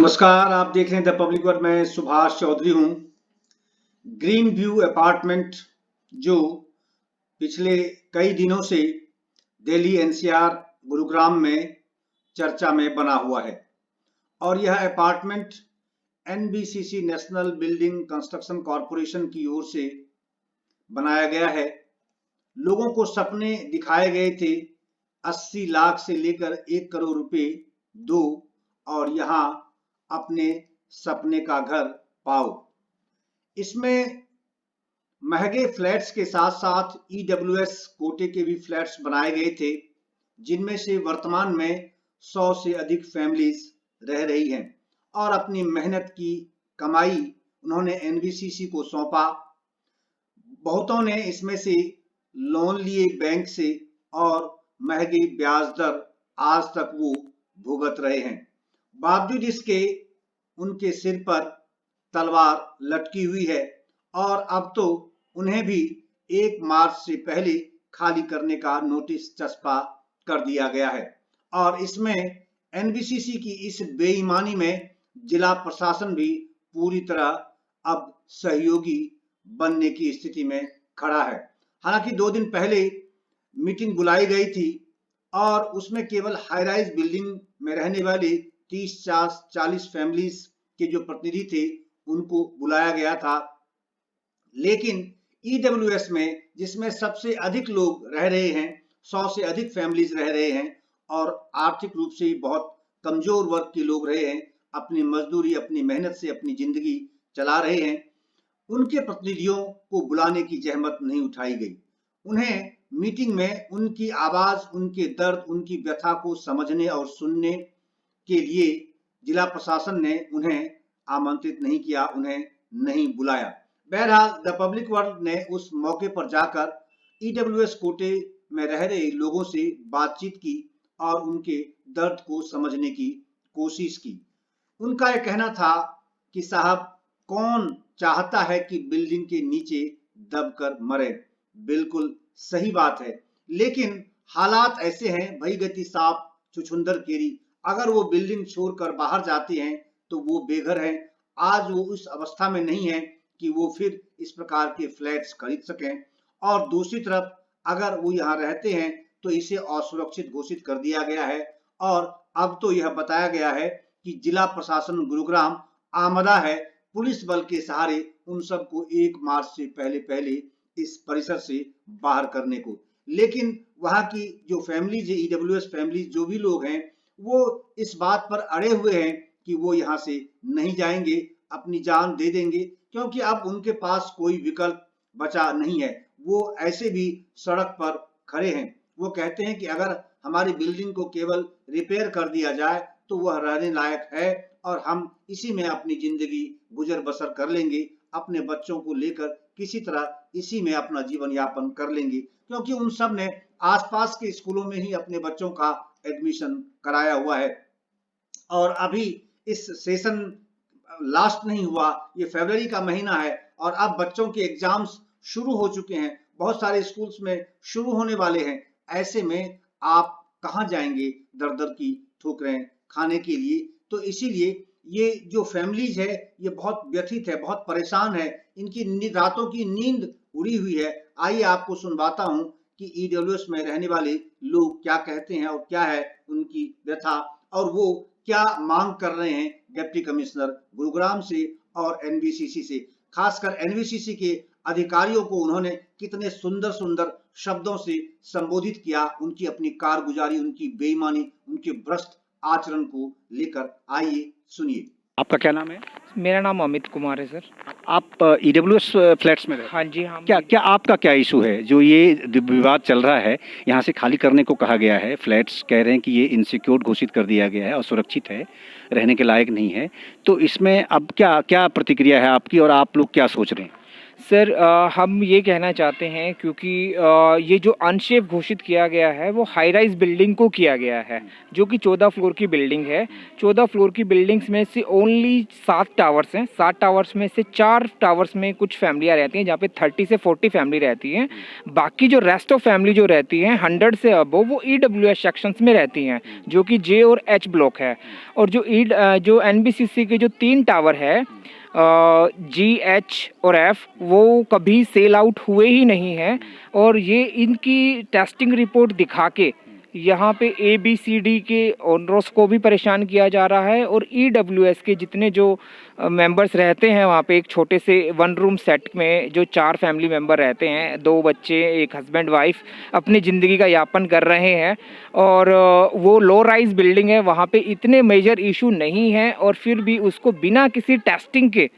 नमस्कार, आप देख रहे हैं द पब्लिक वर्ड। मैं सुभाष चौधरी हूं। ग्रीन व्यू अपार्टमेंट जो पिछले कई दिनों से दिल्ली एनसीआर गुरुग्राम में चर्चा में बना हुआ है और यह apartment NBCC national building construction corporation की ओर से बनाया गया है। लोगों को सपने दिखाए गए थे 80 लाख से लेकर 1 करोड़ रुपए दो और यहाँ अपने सपने का घर पाओ। इसमें महंगे फ्लैट्स के साथ साथ ईडब्ल्यूएस कोटे के भी फ्लैट्स बनाए गए थे, जिनमें से वर्तमान में 100 से अधिक फैमिलीज रह रही हैं और अपनी मेहनत की कमाई उन्होंने एनबीसीसी को सौंपा। बहुतों ने इसमें से लोन लिए बैंक से और महंगी ब्याज दर आज तक वो भुगत रहे हैं। बावजूद इसके उनके सिर पर तलवार लटकी हुई है और अब तो उन्हें भी 1 मार्च से पहले खाली करने का नोटिस चस्पा कर दिया गया है और इसमें एनबीसीसी की इस बेईमानी में जिला प्रशासन भी पूरी तरह अब सहयोगी बनने की स्थिति में खड़ा है। हालांकि 2 दिन पहले मीटिंग बुलाई गई थी और उसमें केवल हाई राइज बिल्डिंग में रहने वाले 30-40 फैमिलीज के जो प्रतिनिधि थे उनको बुलाया गया था, लेकिन ईडब्ल्यूएस में जिसमें सबसे अधिक लोग रह रहे हैं, 100 से अधिक फैमिलीज रह रहे हैं और आर्थिक रूप से बहुत कमजोर वर्ग के लोग रहे हैं, अपनी मजदूरी अपनी मेहनत से अपनी जिंदगी चला रहे हैं, उनके प्रतिनिधियों को बुलाने की जहमत नहीं उठाई गई। उन्हें मीटिंग में उनकी आवाज, उनके दर्द, उनकी व्यथा को समझने और सुनने के लिए जिला प्रशासन ने उन्हें आमंत्रित नहीं किया, उन्हें नहीं बुलाया। बहरहाल द पब्लिक वर्ल्ड ने उस मौके पर जाकर ईडब्ल्यूएस कोटे में रह रहे लोगों से बातचीत की और उनके दर्द को समझने की कोशिश की। उनका यह कहना था कि साहब, कौन चाहता है कि बिल्डिंग के नीचे दबकर मरे। बिल्कुल सही बात है, लेकिन हालात ऐसे हैं, भई गति साफ छुछुंदर केरी। अगर वो बिल्डिंग छोड़कर बाहर जाते हैं तो वो बेघर हैं। आज वो उस अवस्था में नहीं है कि वो फिर इस प्रकार के फ्लैट्स खरीद सकें और दूसरी तरफ अगर वो यहाँ रहते हैं तो इसे असुरक्षित घोषित कर दिया गया है और अब तो यह बताया गया है कि जिला प्रशासन गुरुग्राम आमदा है पुलिस बल के सहारे उन सबको 1 मार्च से पहले इस परिसर से बाहर करने को। लेकिन वहां की जो फैमिलीज है, ईडब्ल्यूएस फैमिलीज जो भी लोग हैं, वो इस बात पर अड़े हुए हैं कि वो यहाँ से नहीं जाएंगे, अपनी जान दे देंगे, क्योंकि अब उनके पास कोई विकल्प बचा नहीं है। वो ऐसे भी सड़क पर खड़े हैं। वो कहते हैं कि अगर हमारी बिल्डिंग को केवल रिपेयर कर दिया जाए तो वह रहने लायक है और हम इसी में अपनी जिंदगी गुजर बसर कर लेंगे, अपने बच्चों को लेकर किसी तरह इसी में अपना जीवन यापन कर लेंगे, क्योंकि उन सब ने आसपास के स्कूलों में ही अपने बच्चों का एडमिशन कराया हुआ है और अभी इस सेशन लास्ट नहीं हुआ, ये फरवरी का महीना है और अब बच्चों के एग्जाम्स शुरू हो चुके हैं, बहुत सारे स्कूल्स में शुरू होने वाले हैं। ऐसे में आप कहाँ जाएंगे दर दर की ठोकरें खाने के लिए? तो इसीलिए ये जो फैमिलीज है ये बहुत व्यथित है, बहुत परेशान है, इनकी रातों की नींद उड़ी हुई है। आइए आपको सुनवाता हूं कि ईडब्ल्यूएस में रहने वाले लोग क्या कहते हैं और क्या है उनकी व्यथा और वो क्या मांग कर रहे हैं डिप्टी कमिश्नर गुरुग्राम से और एनबीसीसी से। खासकर एनबीसीसी के अधिकारियों को उन्होंने कितने सुंदर सुंदर शब्दों से संबोधित किया, उनकी अपनी कारगुजारी, उनकी बेईमानी, उनके भ्रष्ट आचरण को लेकर। आइए सुनिए। आपका क्या नाम है? मेरा नाम अमित कुमार है सर। आप ईडब्ल्यूएस फ्लैट्स में रहते हैं? हाँ जी, हाँ। क्या आपका क्या इशू है जो ये विवाद चल रहा है? यहाँ से खाली करने को कहा गया है, फ्लैट्स कह रहे हैं कि ये इनसिक्योर घोषित कर दिया गया है, असुरक्षित है, रहने के लायक नहीं है, तो इसमें अब क्या क्या प्रतिक्रिया है आपकी और आप लोग क्या सोच रहे हैं? सर हम ये कहना चाहते हैं क्योंकि ये जो अनसेफ घोषित किया गया है वो हाई राइज बिल्डिंग को किया गया है, जो कि 14 फ्लोर की बिल्डिंग है। 14 फ्लोर की बिल्डिंग्स में से ओनली 7 टावर्स हैं। 7 टावर्स में से 4 टावर्स में कुछ फैमिलियाँ रहती हैं, जहाँ पे 30 से 40 फैमिली रहती हैं। बाकी जो रेस्ट ऑफ फैमिली जो रहती हैं 100 से अबव वो EWS सेक्शंस में रहती हैं, जो कि J और H ब्लॉक है। और जो NBCC के जो 3 टावर है G, H और F, वो कभी सेल आउट हुए ही नहीं हैं। और ये इनकी टेस्टिंग रिपोर्ट दिखा के यहाँ पे ABCD के ओनर्स को भी परेशान किया जा रहा है। और EWS के जितने जो मेंबर्स रहते हैं वहाँ पे एक छोटे से 1 रूम सेट में जो 4 फैमिली मेंबर रहते हैं, 2 बच्चे, एक हस्बैंड वाइफ, अपनी ज़िंदगी का यापन कर रहे हैं। और वो लो राइज बिल्डिंग है, वहाँ पे इतने मेजर इशू नहीं है और फिर भी उसको बिना किसी टेस्टिंग के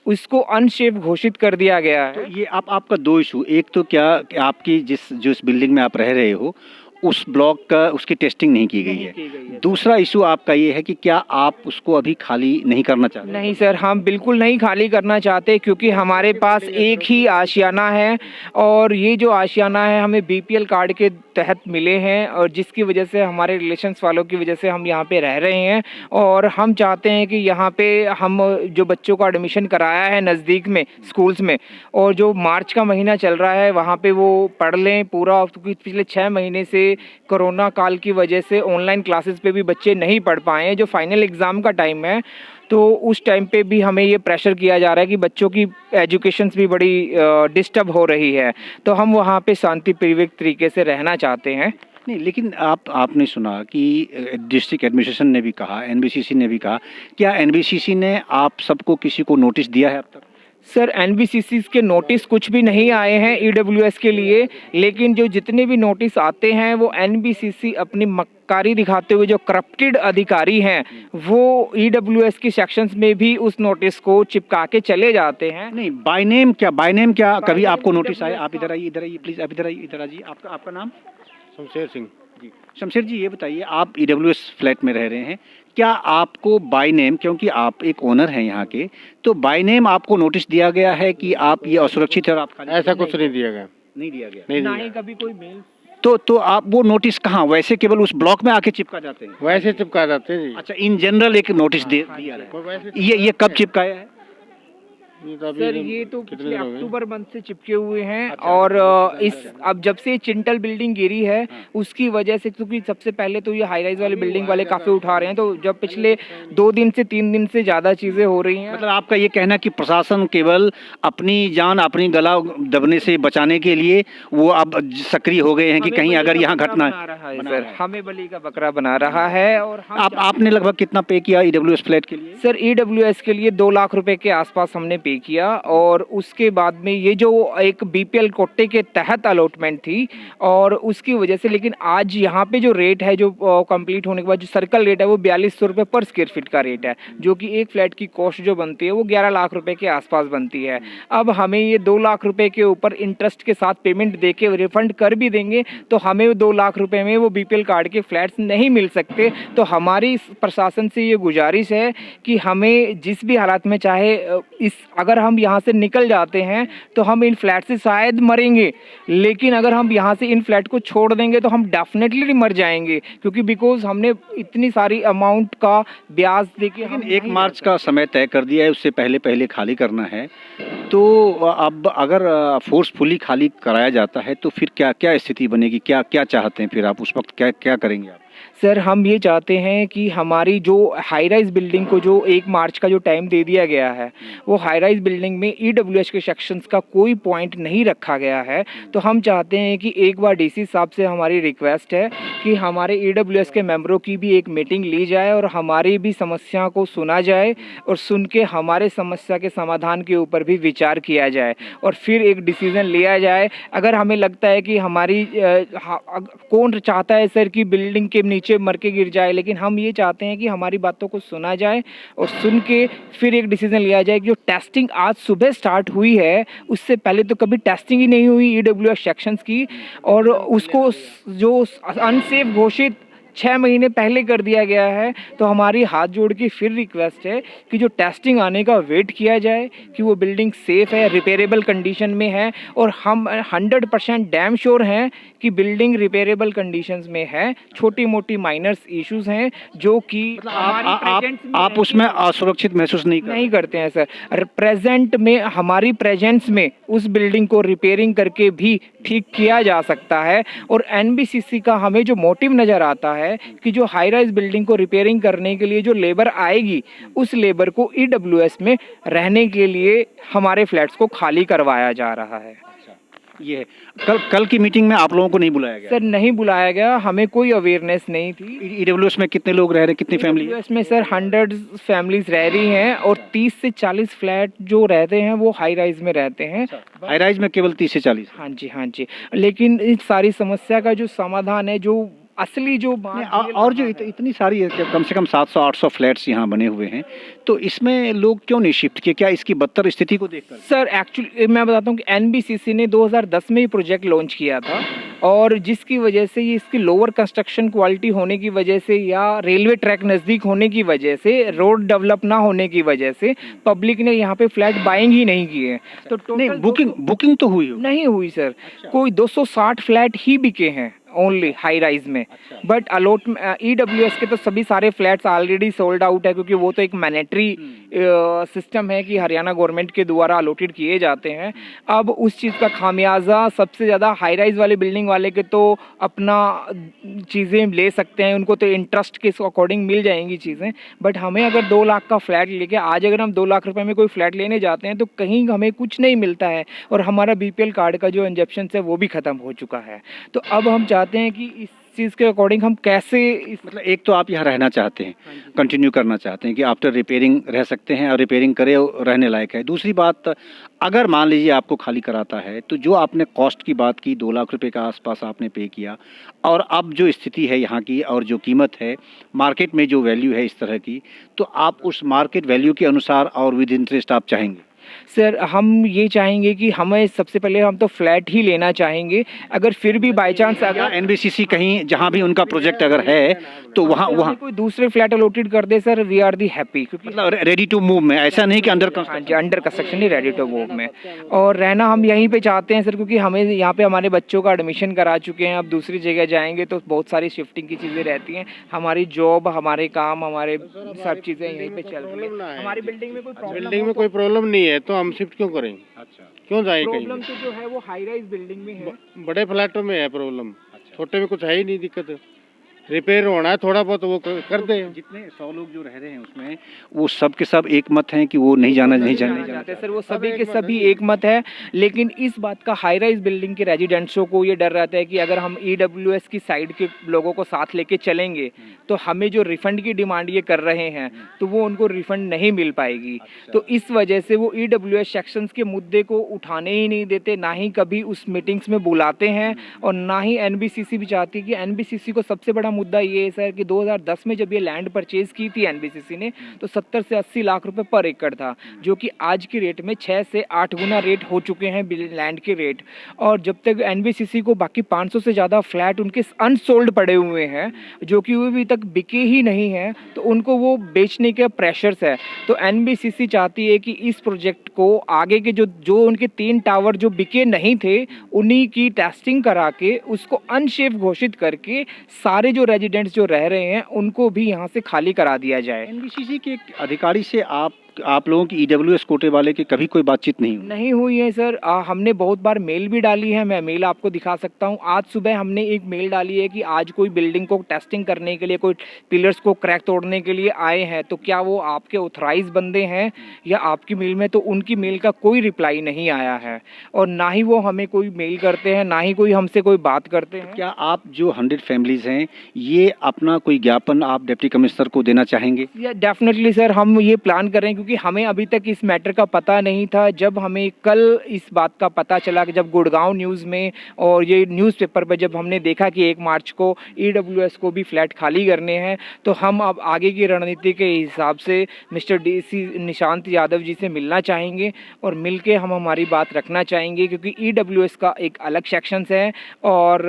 उसको अनसेफ घोषित कर दिया गया है। तो ये आपका 2 इशू, एक तो क्या कि आपकी जिस बिल्डिंग में आप रह रहे हो उस ब्लॉक का उसकी टेस्टिंग नहीं की गई है। दूसरा इशू आपका ये है कि क्या आप उसको अभी खाली नहीं करना चाहते? नहीं सर, हम बिल्कुल नहीं खाली करना चाहते, क्योंकि हमारे पास एक ही आशियाना है और ये जो आशियाना है हमें BPL कार्ड के तहत मिले हैं, और जिसकी वजह से हमारे रिलेशंस वालों की वजह से हम यहाँ पे रह रहे हैं। और हम चाहते हैं कि यहाँ पे हम जो बच्चों का एडमिशन कराया है नज़दीक में स्कूल्स में, और जो मार्च का महीना चल रहा है वहाँ पे वो पढ़ लें पूरा, क्योंकि पिछले 6 महीने से कोरोना काल की वजह से ऑनलाइन क्लासेस पे भी बच्चे नहीं पढ़ पाए हैं। जो फाइनल एग्ज़ाम का टाइम है तो उस टाइम पे भी हमें ये प्रेशर किया जा रहा है कि बच्चों की एजुकेशंस भी बड़ी डिस्टर्ब हो रही है। तो हम वहाँ पे शांतिपूर्वक तरीके से रहना चाहते हैं। नहीं, लेकिन आपने सुना कि डिस्ट्रिक्ट एडमिनिस्ट्रेशन ने भी कहा, NBCC ने भी कहा, क्या NBCC ने आप सबको किसी को नोटिस दिया है अब तक? सर NBCC के नोटिस कुछ भी नहीं आए हैं EWS के लिए, लेकिन जो जितने भी नोटिस आते हैं वो NBCC अपनी मक्कारी दिखाते हुए जो करप्टेड अधिकारी हैं वो EWS की सेक्शंस में भी उस नोटिस को चिपका के चले जाते हैं। नहीं, बाय नेम क्या कभी आपको नोटिस आया? आप इधर आइए प्लीज, आप इधर आ जाइए। आपका नाम? शमशेर सिंह जी। शमशेर जी, ये बताइए, आप EWS फ्लैट में रह रहे हैं, क्या आपको बाय नेम, क्योंकि आप एक ओनर हैं यहाँ के, तो बाय नेम आपको नोटिस दिया गया है कि आप ये असुरक्षित है और आप खाली? ऐसा कुछ नहीं दिया गया। नहीं दिया गया? नहीं ना दिया। ही कभी कोई मेल। तो आप वो नोटिस कहाँ, वैसे केवल उस ब्लॉक में आके चिपका जाते हैं? वैसे चिपका जाते हैं जी। अच्छा, इन जनरल एक नोटिस दिया है। और वैसे ये कब चिपकाया है? ये तो अभी सर ये तो कितने पिछले दिन हो गए? अक्टूबर मंथ से चिपके हुए हैं। अच्छा, और अब जब से चिंटल बिल्डिंग गिरी है उसकी वजह से, क्योंकि सबसे पहले तो ये हाई राइज वाली बिल्डिंग वाले काफी उठा रहे हैं, तो जब पिछले 2 दिन से 3 दिन से ज्यादा चीजें हो रही हैं। मतलब आपका ये कहना कि प्रशासन केवल अपनी जान, अपनी गला दबने से बचाने के लिए वो अब सक्रिय हो गए हैं कि कहीं अगर यहाँ घटना बना रहा है सर, हमें बलि का बकरा बना रहा है। और हम आपने लगभग कितना पे किया EWS फ्लैट के लिए? सर EWS के लिए 2 लाख रुपए के आसपास हमने पे किया, और उसके बाद में ये जो एक BPL कोटे के तहत अलॉटमेंट थी और उसकी वजह से, लेकिन आज यहाँ पे जो रेट है जो कंप्लीट होने के बाद जो सर्कल रेट है वो 4200 रुपये पर स्क्वायर फीट का रेट है, जो कि एक फ्लैट की कॉस्ट जो बनती है वो 11 लाख रुपए के आसपास बनती है। अब हमें ये 2 लाख रुपए के ऊपर इंटरेस्ट के साथ पेमेंट दे के रिफंड कर भी देंगे तो हमें 2 लाख रुपए में वो BPL कार्ड के फ्लैट्स नहीं मिल सकते। तो हमारी प्रशासन से ये गुजारिश है कि हमें जिस भी हालात में चाहे अगर हम यहाँ से निकल जाते हैं तो हम इन फ्लैट से शायद मरेंगे, लेकिन अगर हम यहाँ से इन फ्लैट को छोड़ देंगे तो हम डेफिनेटली मर जाएंगे, क्योंकि बिकॉज हमने इतनी सारी अमाउंट का ब्याज देके हम 1 मार्च का समय तय कर दिया है, उससे पहले खाली करना है। तो अब अगर फोर्सफुली खाली कराया जाता है तो फिर क्या स्थिति बनेगी? क्या चाहते हैं फिर आप उस वक्त क्या करेंगे आप? सर हम ये चाहते हैं कि हमारी जो हाई राइज बिल्डिंग को जो 1 मार्च का जो टाइम दे दिया गया है वो हाई राइज बिल्डिंग में EWS के सेक्शंस का कोई पॉइंट नहीं रखा गया है। तो हम चाहते हैं कि एक बार DC साहब से हमारी रिक्वेस्ट है कि हमारे EWS के मेंबरों की भी एक मीटिंग ली जाए और हमारी भी समस्या को सुना जाए, और सुन के हमारे समस्या के समाधान के ऊपर भी विचार किया जाए और फिर एक डिसीजन लिया जाए। अगर हमें लगता है कि हमारी कौन चाहता है सर कि बिल्डिंग के नीचे मर के गिर जाए, लेकिन हम ये चाहते हैं कि हमारी बातों को सुना जाए और सुन के फिर एक डिसीजन लिया जाए कि जो टेस्टिंग आज सुबह स्टार्ट हुई है उससे पहले तो कभी टेस्टिंग ही नहीं हुई EWS सेक्शंस की, और उसको जो अनसेफ घोषित 6 महीने पहले कर दिया गया है। तो हमारी हाथ जोड़ के फिर रिक्वेस्ट है कि जो टेस्टिंग आने का वेट किया जाए कि वो बिल्डिंग सेफ़ है, रिपेयरेबल कंडीशन में है, और हम 100% डैम श्योर हैं कि बिल्डिंग रिपेयरेबल कंडीशंस में है। छोटी मोटी माइनर्स इश्यूज हैं जो कि आप उसमें असुरक्षित महसूस नहीं करते हैं सर। प्रेजेंट में हमारी प्रेजेंस में उस बिल्डिंग को रिपेयरिंग करके भी ठीक किया जा सकता है। और एनबीसीसी का हमें जो मोटिव नज़र आता है कि जो हाई राइज बिल्डिंग को रिपेयरिंग करने के लिए जो लेबर आएगी, उस लेबर को ईडब्ल्यूएस में रहने के लिए हमारे फ्लैट्स को खाली करवाया जा रहा है। ये है। कल की मीटिंग में आप लोगों को नहीं बुलाया गया? सर नहीं बुलाया गया, हमें कोई अवेयरनेस नहीं थी। ईडब्ल्यूएस में कितने लोग रह रहे, कितनी फैमिली? ईडब्ल्यूएस में सर 100 फैमिलीज रह रही हैं और 30 से 40 फ्लैट जो रहते हैं वो हाई राइज में रहते हैं। हाई राइज में केवल 30 से 40? हाँ जी, हाँ जी। लेकिन इस सारी समस्या का जो समाधान है, जो असली जो और जो इतनी सारी कम से कम 700-800 फ्लैट्स यहाँ बने हुए हैं, तो इसमें लोग क्यों नहीं शिफ्ट किए? क्या इसकी बदतर स्थिति को देखकर? सर एक्चुअली मैं बताता हूँ कि एनबीसीसी ने 2010 में ही प्रोजेक्ट लॉन्च किया था, और जिसकी वजह से ये इसकी लोअर कंस्ट्रक्शन क्वालिटी होने की वजह से या रेलवे ट्रैक नज़दीक होने की वजह से, रोड डेवलप ना होने की वजह से पब्लिक ने यहाँ पे फ्लैट बाइंग ही नहीं किए। तो टोटल बुकिंग तो हुई नहीं हुई सर। कोई 260 फ्लैट ही बिके हैं ओनली हाई राइज में। बट अलॉट ईडब्ल्यूएस के तो सभी सारे फ्लैट्स ऑलरेडी सोल्ड आउट है, क्योंकि वो तो एक मैनेटरी सिस्टम है कि हरियाणा गवर्नमेंट के द्वारा अलॉटेड किए जाते हैं। अब उस चीज़ का खामियाजा सबसे ज़्यादा हाई राइज वाले बिल्डिंग वाले के तो अपना चीज़ें ले सकते हैं, उनको तो इंटरेस्ट के अकॉर्डिंग मिल जाएंगी चीज़ें। बट हमें अगर 2 लाख का फ्लैट लेके आज अगर हम 2 लाख रुपए में कोई फ्लैट लेने जाते हैं तो कहीं हमें कुछ नहीं मिलता है, और हमारा बीपीएल कार्ड का जो इंजेक्शन है वो भी ख़त्म हो चुका है। तो अब हम चाहते हैं कि इस चीज़ के अकॉर्डिंग हम कैसे मतलब एक तो आप यहाँ रहना चाहते हैं, कंटिन्यू करना चाहते हैं कि आफ्टर रिपेयरिंग रह सकते हैं और रिपेयरिंग करे और रहने लायक है। दूसरी बात, अगर मान लीजिए आपको खाली कराता है तो जो आपने कॉस्ट की बात की 2 लाख रुपए का आसपास आपने पे किया, और अब जो स्थिति है यहाँ की और जो कीमत है मार्केट में, जो वैल्यू है इस तरह की, तो आप उस मार्केट वैल्यू के अनुसार और विद इंटरेस्ट आप चाहेंगे? सर हम ये चाहेंगे कि हमें सबसे पहले हम तो फ्लैट ही लेना चाहेंगे। अगर फिर भी बाई चांस अगर एनबीसीसी कहीं जहां भी उनका प्रोजेक्ट अगर है तो वहां कोई दूसरे फ्लैट अलॉटेड कर दे sir, we are the happy. मतलब रेडी टू मूव में, ऐसा नहीं कि अंडर कंस्ट्रक्शन नहीं, रेडी टू मूव में। और रहना हम यहीं पे चाहते हैं सर, क्योंकि हमें यहाँ पे हमारे बच्चों का एडमिशन करा चुके हैं। अब दूसरी जगह जाएंगे तो बहुत सारी शिफ्टिंग की चीज़ें रहती हैं। हमारी जॉब, हमारे काम, हमारे सब चीज़ें यहीं पे चल रही है। हमारी बिल्डिंग में कोई प्रॉब्लम नहीं है तो हम शिफ्ट क्यों करें? अच्छा, क्यों जाए कहीं? प्रॉब्लम तो जो है वो हाई राइज बिल्डिंग में है। बड़े फ्लैटों में है प्रॉब्लम, छोटे में कुछ है ही नहीं दिक्कत। रिपेयर होना है थोड़ा बहुत वो कर दे। जितने 100 लोग जो रह रहे हैं उसमें वो सब के सब एक मत हैं कि वो नहीं जाना चाहते सर। वो सभी के सभी एक मत है। लेकिन इस बात का हाई राइज बिल्डिंग के रेजिडेंट्सों को ये डर रहता है कि अगर हम ईडब्ल्यूएस की साइड के लोगों को साथ लेके चलेंगे तो हमें जो रिफंड की डिमांड ये कर रहे हैं तो वो उनको रिफंड नहीं मिल पाएगी। तो इस वजह से वो ईडब्ल्यूएस सेक्शंस के मुद्दे को उठाने ही नहीं देते, ना ही कभी उस मीटिंग्स में बुलाते हैं, और ना ही एनबीसीसी भी चाहती है कि एनबीसीसी को सबसे बड़ा मुद्दा ये है सर कि 2010 में जब ये लैंड परचेज की थी एनबीसीसी ने तो 70 से 80 लाख रुपए पर एकड़ था, जो कि आज की रेट में 6 से 8 गुना रेट हो चुके हैं लैंड के रेट। और जब तक एनबीसीसी को बाकी 500 से ज़्यादा फ्लैट उनके अनसोल्ड पड़े हुए हैं जो कि वो अभी तक बिके ही नहीं हैं, तो उनको वो बेचने के प्रेशर्स है। तो एनबीसीसी चाहती है कि इस प्रोजेक्ट को आगे के जो उनके 3 टावर जो बिके नहीं थे उन्हीं की टेस्टिंग करा के उसको अनसेफ घोषित करके सारे जो रेजिडेंट्स जो रह रहे हैं उनको भी यहाँ से खाली करा दिया जाए। एनबीसीसी के अधिकारी से आप लोगों की ईडब्ल्यूएस कोटे वाले की कभी कोई बातचीत नहीं हुई है सर। हमने बहुत बार मेल भी डाली है, मैं मेल आपको दिखा सकता हूँ। आज सुबह हमने एक मेल डाली है कि आज कोई बिल्डिंग को टेस्टिंग करने के लिए, कोई पिलर्स को क्रैक तोड़ने के लिए आए हैं तो क्या वो आपके ऑथराइज बंदे हैं या आपकी मेल में, तो उनकी मेल का कोई रिप्लाई नहीं आया है और ना ही वो हमें कोई मेल करते हैं, ना ही कोई हमसे कोई बात करते हैं। क्या आप जो 100 फैमिलीज हैं ये अपना कोई ज्ञापन आप डिप्टी कमिश्नर को देना चाहेंगे? डेफिनेटली सर, हम ये प्लान कर रहे हैं क्योंकि हमें अभी तक इस मैटर का पता नहीं था। जब हमें कल इस बात का पता चला कि जब गुड़गांव न्यूज़ में और ये न्यूज़पेपर पर जब हमने देखा कि 1 मार्च को ईडब्ल्यूएस को भी फ्लैट खाली करने हैं, तो हम अब आगे की रणनीति के हिसाब से मिस्टर डीसी निशांत यादव जी से मिलना चाहेंगे और मिलके हम हमारी बात रखना चाहेंगे, क्योंकि ईडब्ल्यूएस का एक अलग सेक्शंस है और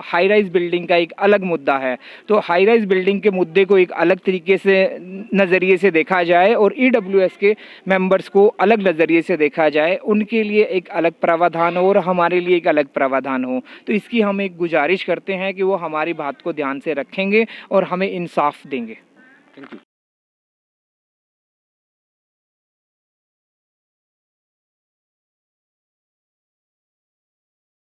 हाई राइज बिल्डिंग का एक अलग मुद्दा है। तो हाई राइज बिल्डिंग के मुद्दे को एक अलग तरीके से नज़रिए से देखा जाए और ईडब्ल्यूएस के मेंबर्स को अलग नज़रिए से देखा जाए, उनके लिए एक अलग प्रावधान हो और हमारे लिए एक अलग प्रावधान हो। तो इसकी हम एक गुजारिश करते हैं कि वो हमारी बात को ध्यान से रखेंगे और हमें इंसाफ देंगे। Thank you.